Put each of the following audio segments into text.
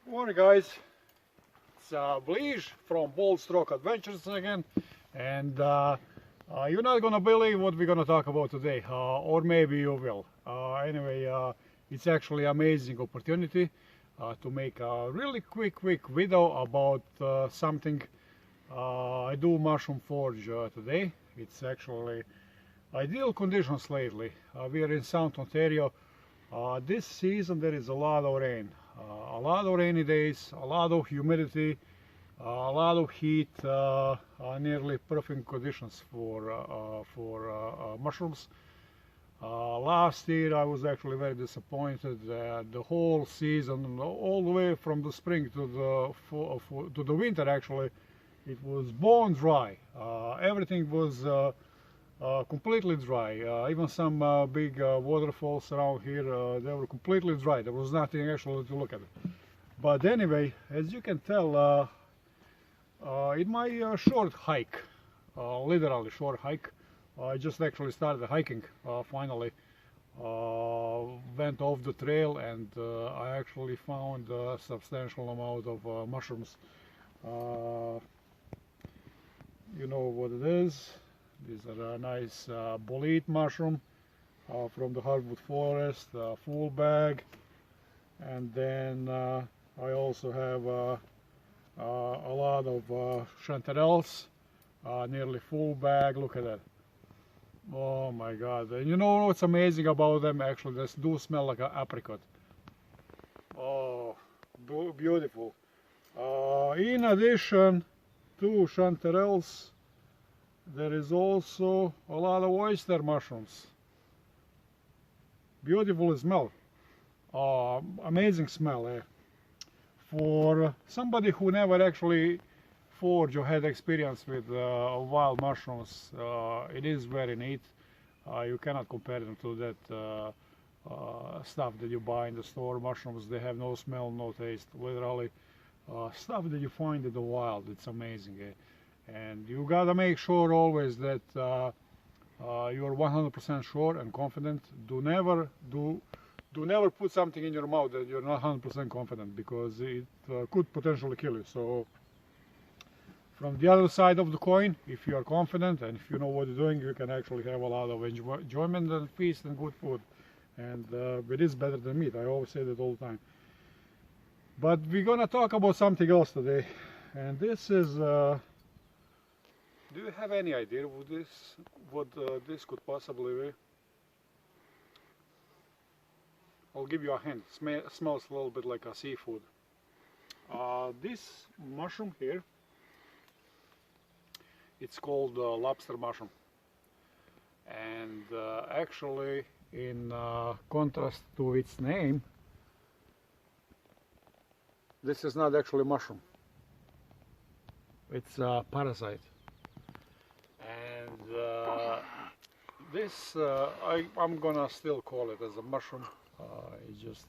Morning guys, it's Bleach from Bold Stroke Adventures again, and you're not gonna believe what we're gonna talk about today, or maybe you will. Anyway, it's actually amazing opportunity to make a really quick video about something. I do mushroom forage today. It's actually ideal conditions lately. We are in South Ontario. This season there is a lot of rain. A lot of rainy days, a lot of humidity, a lot of heat, nearly perfect conditions for mushrooms. Last year I was actually very disappointed that the whole season, all the way from the spring to the winter actually, it was bone dry. Everything was completely dry. Even some big waterfalls around here, they were completely dry. There was nothing actually to look at. But anyway, as you can tell, in my short hike, literally short hike, I just actually started hiking finally. Went off the trail and I actually found a substantial amount of mushrooms. You know what it is. These are a nice bolete mushroom from the hardwood forest, full bag, and then I also have a lot of chanterelles, nearly full bag. Look at that! Oh my God! And you know what's amazing about them? Actually, they do smell like an apricot. Oh, beautiful! In addition to chanterelles, there is also a lot of oyster mushrooms. Beautiful smell. Amazing smell. For somebody who never actually foraged or had experience with wild mushrooms, it is very neat. You cannot compare them to that stuff that you buy in the store. Mushrooms, they have no smell, no taste. Literally, stuff that you find in the wild. It's amazing. And you gotta make sure always that you're 100% sure and confident. Do never put something in your mouth that you're not 100% confident, because it could potentially kill you. So from the other side of the coin, if you are confident and if you know what you're doing, you can actually have a lot of enjoyment and feast and good food. And it is better than meat. I always say that all the time. But we're gonna talk about something else today, and this is. Do you have any idea what this could possibly be? I'll give you a hint. Smells a little bit like a seafood. This mushroom here, it's called lobster mushroom. And actually, in contrast to its name, this is not actually a mushroom. It's a parasite. And this, I'm gonna still call it as a mushroom. It's just,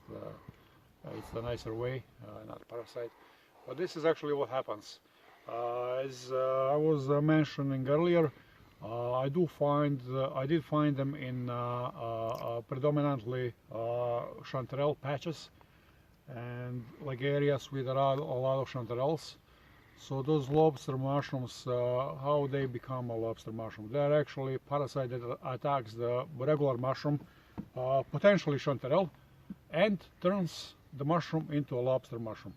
it's a nicer way, not parasite. But this is actually what happens. As I was mentioning earlier, I did find them in predominantly chanterelle patches and like areas with a lot of chanterelles. So those lobster mushrooms, how they become a lobster mushroom? They are actually a parasite that attacks the regular mushroom, potentially chanterelle, and turns the mushroom into a lobster mushroom.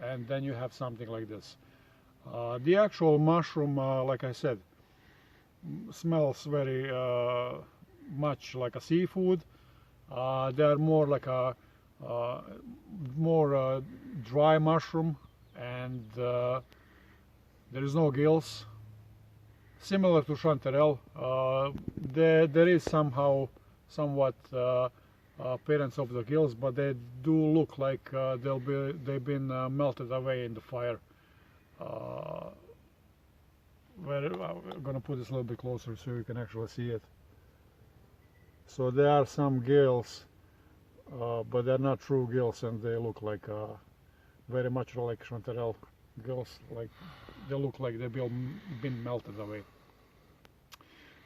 And then you have something like this. The actual mushroom, like I said, smells very much like a seafood. They are more like a more dry mushroom. And there is no gills, similar to chanterelle. There is somewhat appearance of the gills, but they do look like they've been melted away in the fire. I'm gonna put this a little bit closer so you can actually see it. So there are some gills, but they're not true gills, and they look like very much like chanterelle gills, like they look like they've been melted away.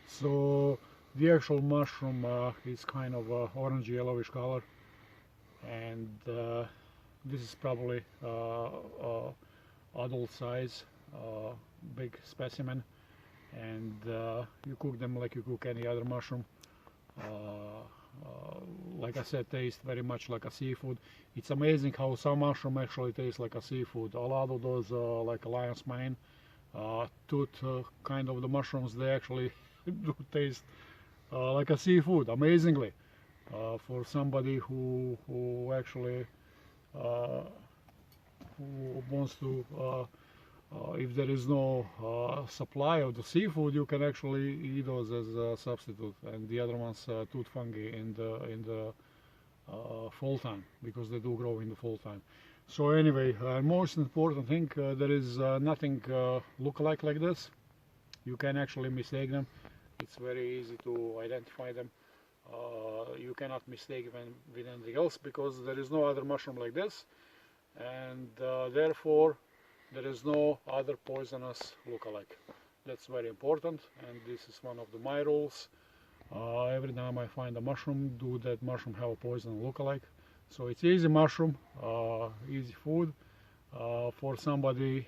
So the actual mushroom is kind of orange yellowish color, and This is probably adult size, big specimen, and you cook them like you cook any other mushroom. Like I said, taste very much like a seafood. It's amazing how some mushroom actually tastes like a seafood. A lot of those like a lion's mane, tooth kind of the mushrooms, they actually do taste like a seafood, amazingly. For somebody who actually who wants to, if there is no supply of the seafood, you can actually eat those as a substitute, and the other ones tooth fungi in the fall time, because they do grow in the fall time. So anyway, most important thing, there is nothing look-alike like this. You can actually mistake them. It's very easy to identify them. You cannot mistake them with anything else, because there is no other mushroom like this, and therefore there is no other poisonous look-alike. That's very important, and this is one of my rules. Every time I find a mushroom, do that mushroom have a poison look-alike? So it's easy mushroom, easy food. For somebody,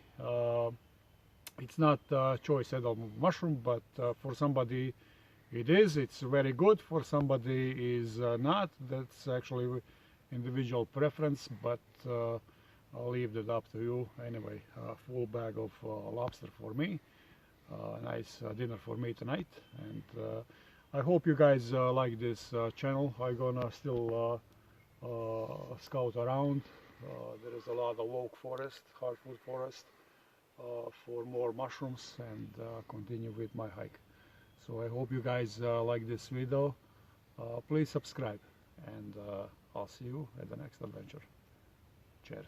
it's not choice edible mushroom, but for somebody it is. It's very good. For somebody is not. That's actually individual preference, but I'll leave that up to you. Anyway, full bag of lobster for me. Nice dinner for me tonight, and I hope you guys like this channel. I'm gonna still scout around. There is a lot of oak forest, hardwood forest, for more mushrooms, and continue with my hike. So I hope you guys like this video. Please subscribe, and I'll see you at the next adventure. Cheers.